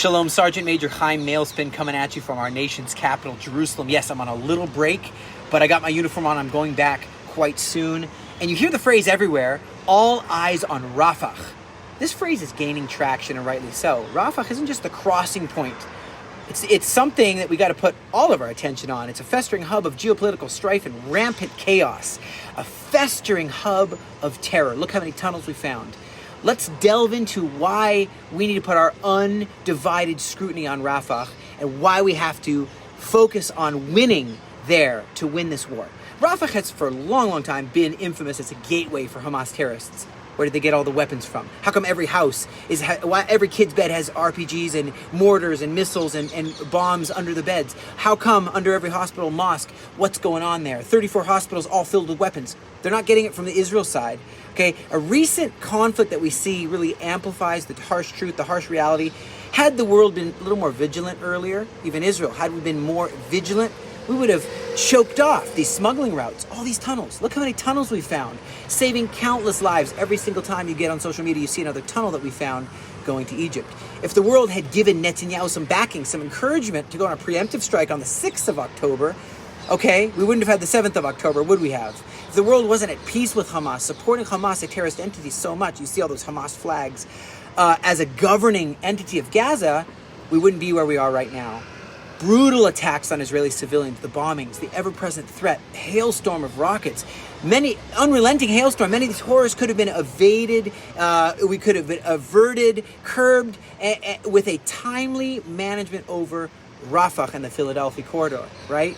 Shalom, Sergeant Major Chaim Malespin coming at you from our nation's capital, Jerusalem. Yes, I'm on a little break, but I got my uniform on. I'm going back quite soon. And you hear the phrase everywhere, all eyes on Rafah. This phrase is gaining traction, and rightly so. Rafah isn't just the crossing point. It's something that we got to put all of our attention on. It's a festering hub of geopolitical strife and rampant chaos. A festering hub of terror. Look how many tunnels we found. Let's delve into why we need to put our undivided scrutiny on Rafah and why we have to focus on winning there to win this war. Rafah has for a long, long time been infamous as a gateway for Hamas terrorists. Where did they get all the weapons from? How come every house why every kid's bed has RPGs and mortars and missiles and bombs under the beds? How come under every hospital, mosque, what's going on there? 34 hospitals all filled with weapons. They're not getting it from the Israel side. Okay, a recent conflict that we see really amplifies the harsh truth, the harsh reality. Had the world been a little more vigilant earlier, even Israel, had we been more vigilant, we would have choked off these smuggling routes, all these tunnels. Look how many tunnels we found, saving countless lives. Every single time you get on social media, you see another tunnel that we found going to Egypt. If the world had given Netanyahu some backing, some encouragement to go on a preemptive strike on the 6th of October, okay, we wouldn't have had the 7th of October, would we have? If the world wasn't at peace with Hamas, supporting Hamas, a terrorist entity, so much, you see all those Hamas flags, as a governing entity of Gaza, we wouldn't be where we are right now. Brutal attacks on Israeli civilians, the bombings, the ever-present threat, hailstorm of rockets, many unrelenting hailstorm. Many of these horrors could have been evaded. We could have been averted, curbed, with a timely management over Rafah and the Philadelphia corridor, right?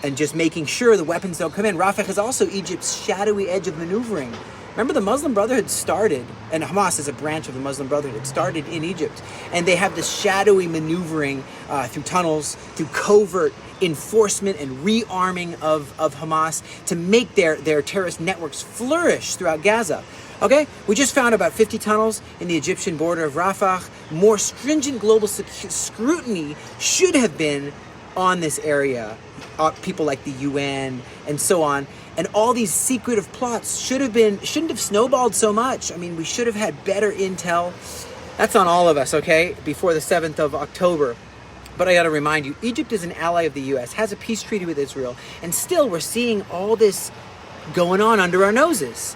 And just making sure the weapons don't come in. Rafah is also Egypt's shadowy edge of maneuvering. Remember, the Muslim Brotherhood started, and Hamas is a branch of the Muslim Brotherhood, started in Egypt. And they have this shadowy maneuvering through tunnels, through covert enforcement and rearming of Hamas to make their terrorist networks flourish throughout Gaza. Okay, we just found about 50 tunnels in the Egyptian border of Rafah. More stringent global scrutiny should have been on this area. People like the UN and so on. And all these secretive plots shouldn't have snowballed so much. I mean, we should have had better intel. That's on all of us, okay, before the 7th of October. But I got to remind you, Egypt is an ally of the U.S., has a peace treaty with Israel, and still we're seeing all this going on under our noses.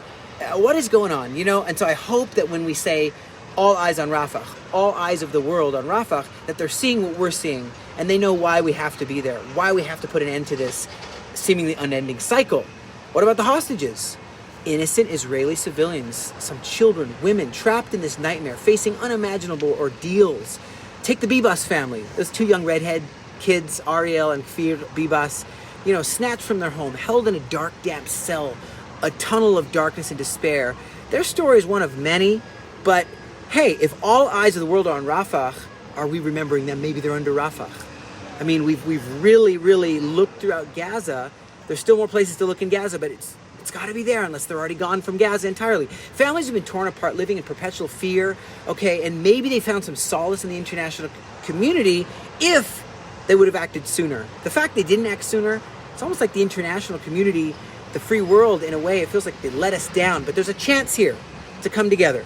What is going on, you know? And so I hope that when we say all eyes on Rafah, all eyes of the world on Rafah, that they're seeing what we're seeing, and they know why we have to be there, why we have to put an end to this seemingly unending cycle. What about the hostages? Innocent Israeli civilians, some children, women, trapped in this nightmare, facing unimaginable ordeals. Take the Bibas family, those two young redhead kids, Ariel and Kfir Bibas, you know, snatched from their home, held in a dark, damp cell, a tunnel of darkness and despair. Their story is one of many, but hey, if all eyes of the world are on Rafah, are we remembering them? Maybe they're under Rafah. I mean, we've really, really looked throughout Gaza. There's still more places to look in Gaza, but it's got to be there unless they're already gone from Gaza entirely. Families have been torn apart, living in perpetual fear, okay, and maybe they found some solace in the international community if they would have acted sooner. The fact they didn't act sooner, it's almost like the international community, the free world, in a way, it feels like they let us down, but there's a chance here to come together.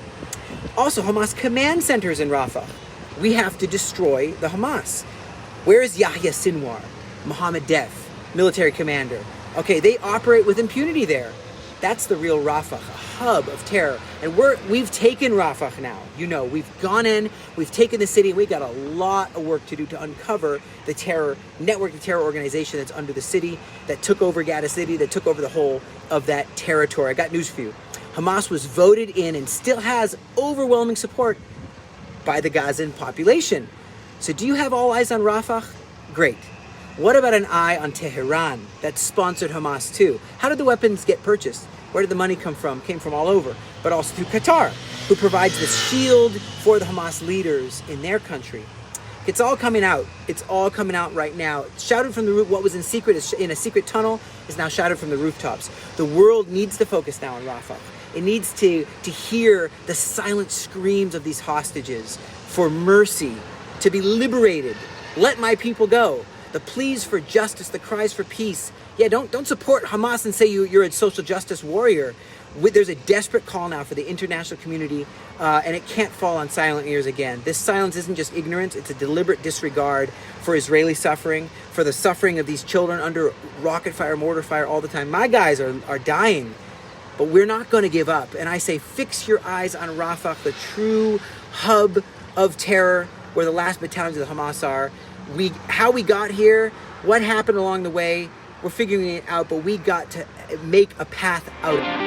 Also, Hamas command centers in Rafah. We have to destroy the Hamas. Where is Yahya Sinwar, Mohammed Def, military commander? Okay, they operate with impunity there. That's the real Rafah, a hub of terror. And we've taken Rafah now. You know, we've gone in, we've taken the city, and we've got a lot of work to do to uncover the terror network, the terror organization that's under the city, that took over Gaza City, that took over the whole of that territory. I got news for you. Hamas was voted in and still has overwhelming support by the Gazan population. So do you have all eyes on Rafah? Great. What about an eye on Tehran that sponsored Hamas too? How did the weapons get purchased? Where did the money come from? Came from all over, but also through Qatar, who provides the shield for the Hamas leaders in their country. It's all coming out. It's all coming out right now. Shouted from the roof, what was in secret, in a secret tunnel, is now shouted from the rooftops. The world needs to focus now on Rafah. It needs to hear the silent screams of these hostages for mercy, to be liberated. Let my people go. The pleas for justice, the cries for peace. Yeah, don't support Hamas and say you're a social justice warrior. There's a desperate call now for the international community, and it can't fall on silent ears again. This silence isn't just ignorance, it's a deliberate disregard for Israeli suffering, for the suffering of these children under rocket fire, mortar fire all the time. My guys are dying, but we're not going to give up. And I say, fix your eyes on Rafah, the true hub of terror, where the last battalions of the Hamas are. How we got here, what happened along the way, we're figuring it out, but we got to make a path out.